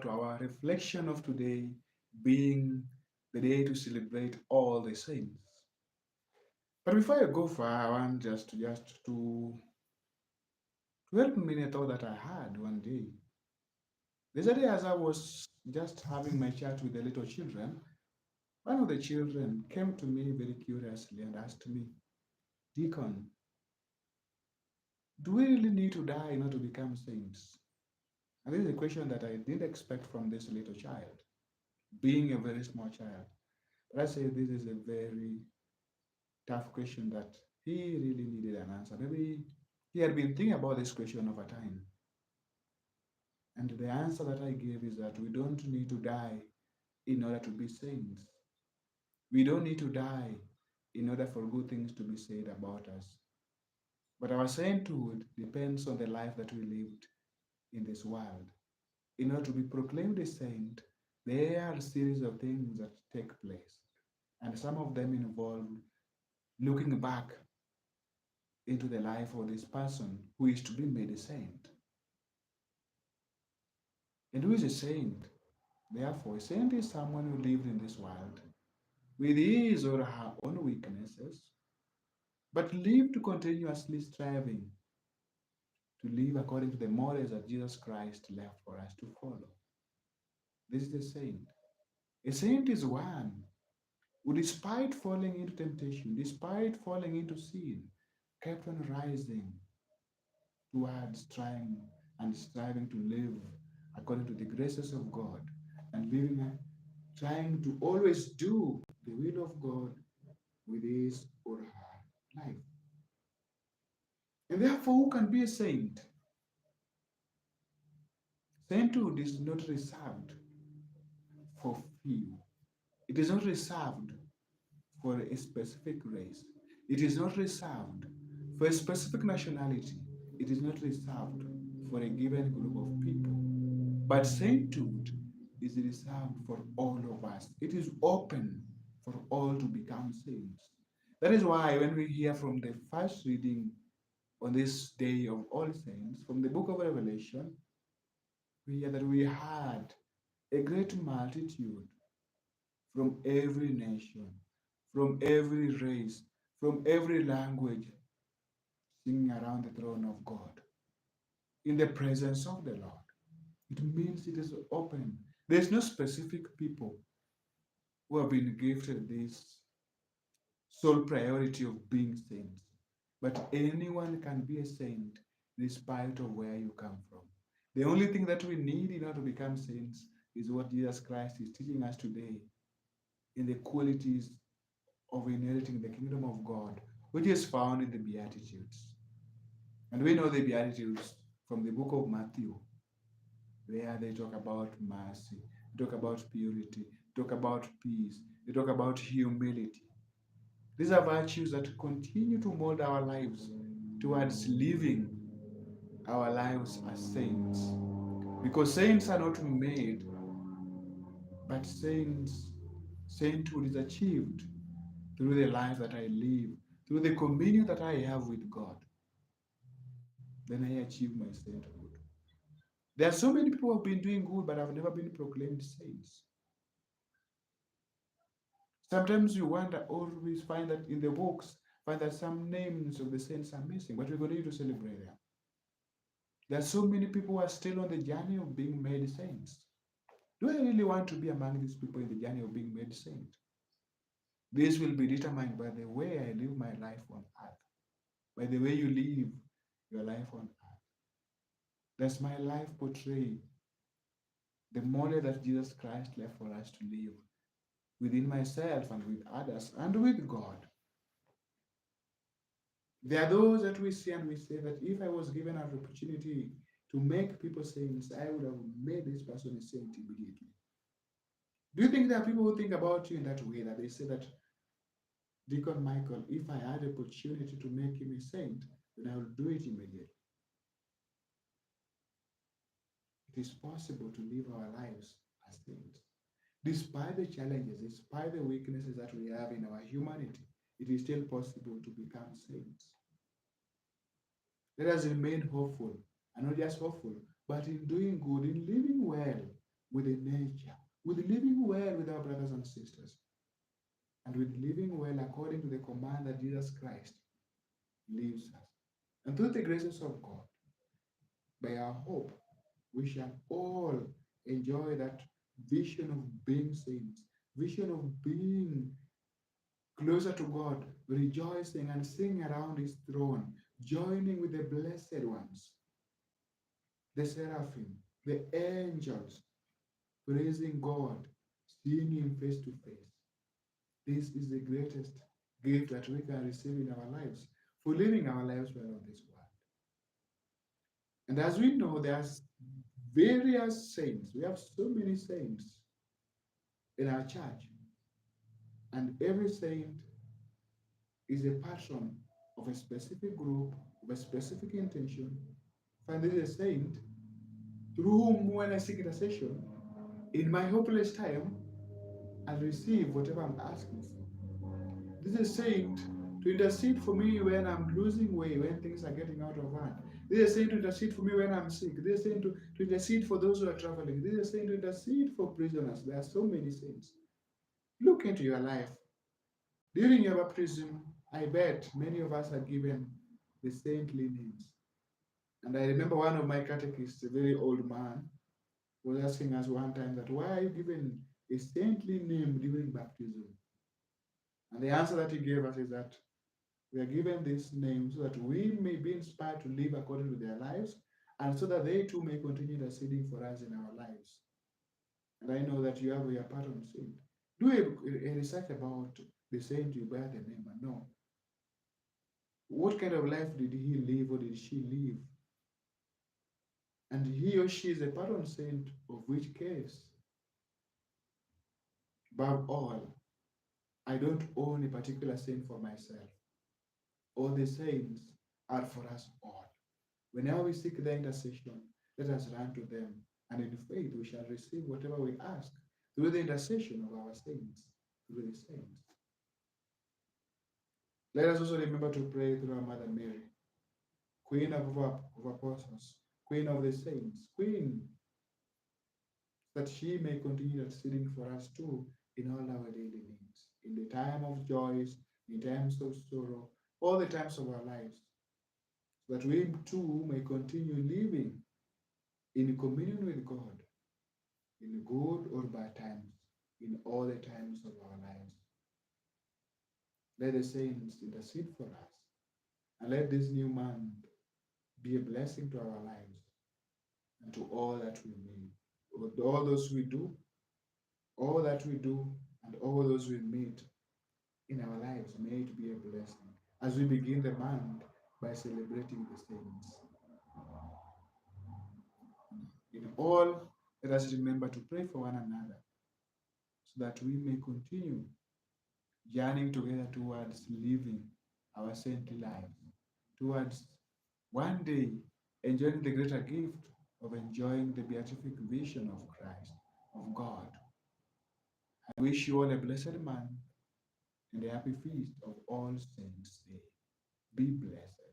to our reflection of today being the day to celebrate all the saints. But before I go far, I want to help me a thought that I had one day. The other day, as I was just having my chat with the little children, one of the children came to me very curiously and asked me, Deacon, do we really need to die in order to become saints? And this is a question that I didn't expect from this little child, being a very small child. But I say this is a very tough question that he really needed an answer. Maybe he had been thinking about this question over time. And the answer that I gave is that we don't need to die in order to be saints. We don't need to die in order for good things to be said about us. But our sainthood depends on the life that we lived in this world. In order to be proclaimed a saint, there are a series of things that take place. And some of them involve looking back into the life of this person who is to be made a saint. And who is a saint? Therefore, a saint is someone who lived in this world with his or her own weaknesses, but lived continuously striving to live according to the models that Jesus Christ left for us to follow. This is a saint. A saint is one who, despite falling into temptation, despite falling into sin, kept on rising towards trying and striving to live according to the graces of God and trying to always do the will of God with his or her life. And therefore, who can be a saint? Sainthood is not reserved for few. It is not reserved for a specific race. It is not reserved for a specific nationality. It is not reserved for a given group of people. But sainthood is reserved for all of us. It is open for all to become saints. That is why when we hear from the first reading on this day of All Saints, from the book of Revelation, we hear that we had a great multitude from every nation, from every race, from every language, singing around the throne of God in the presence of the Lord. It means it is open. There's no specific people who have been gifted this sole priority of being saints. But anyone can be a saint despite of where you come from. The only thing that we need in order to become saints is what Jesus Christ is teaching us today in the qualities of inheriting the kingdom of God, which is found in the Beatitudes. And we know the Beatitudes from the book of Matthew, where they talk about mercy, they talk about purity, they talk about peace, they talk about humility. These are virtues that continue to mold our lives towards living our lives as saints. Because saints are not made, but sainthood is achieved through the life that I live, through the communion that I have with God. Then I achieve my sainthood. There are so many people who have been doing good, but have never been proclaimed saints. Sometimes you wonder, always find that in the books, find that some names of the saints are missing, but we're going to celebrate them. There are so many people who are still on the journey of being made saints. Do I really want to be among these people in the journey of being made saint? This will be determined by the way I live my life on earth, by the way you live your life on earth. Does my life portray the model that Jesus Christ left for us to live within myself and with others and with God? There are those that we see and we say that if I was given an opportunity to make people saints, I would have made this person a saint immediately. Do you think there are people who think about you in that way, that they say that, Deacon Michael, if I had the opportunity to make him a saint, then I will do it immediately? It is possible to live our lives as saints. Despite the challenges, despite the weaknesses that we have in our humanity, it is still possible to become saints. Let us remain hopeful, and not just hopeful, but in doing good, in living well, with the nature, with living well with our brothers and sisters, and with living well according to the command that Jesus Christ leaves us. And through the graces of God, by our hope, we shall all enjoy that vision of being saints, vision of being closer to God, rejoicing and singing around His throne, joining with the blessed ones, the seraphim, the angels, praising God, seeing Him face to face. This is the greatest gift that we can receive in our lives for living our lives well on this world. And as we know, there's various saints. We have so many saints in our church, and every saint is a patron of a specific group, of a specific intention. Find there is a saint through whom, when I seek intercession, in my hopeless time, I receive whatever I'm asking for. This is a saint to intercede for me when I'm losing way, when things are getting out of hand. This is a saint to intercede for me when I'm sick. This is a saint to intercede for those who are traveling. This is a saint to intercede for prisoners. There are so many saints. Look into your life. During your baptism, I bet many of us are given the saintly names. And I remember one of my catechists, a very old man, was asking us one time that why are you given a saintly name during baptism? And the answer that he gave us is that we are given this name so that we may be inspired to live according to their lives and so that they too may continue interceding for us in our lives. And I know that you have your patron saint. Do a research about the saint you bear the name and know what kind of life did he live or did she live? And he or she is a patron saint of which case? Above all, I don't own a particular saint for myself. All the saints are for us all. Whenever we seek their intercession, let us run to them, and in faith we shall receive whatever we ask through the intercession of our saints, through the saints. Let us also remember to pray through our Mother Mary, Queen of Apostles, Queen of the saints, Queen, that she may continue interceding for us too in all our daily needs, in the time of joys, in times of sorrow, all the times of our lives, so that we too may continue living in communion with God, in good or bad times, in all the times of our lives. Let the saints intercede for us, and let this new month be a blessing to our lives and to all that we meet, all those we do, all that we do, and all those we meet in our lives. May it be a blessing as we begin the month by celebrating the saints. In all, let us remember to pray for one another so that we may continue journeying together towards living our saintly lives, towards one day enjoying the greater gift of enjoying the beatific vision of Christ, of God. I wish you all a blessed month and a happy feast of All Saints' Day. Be blessed.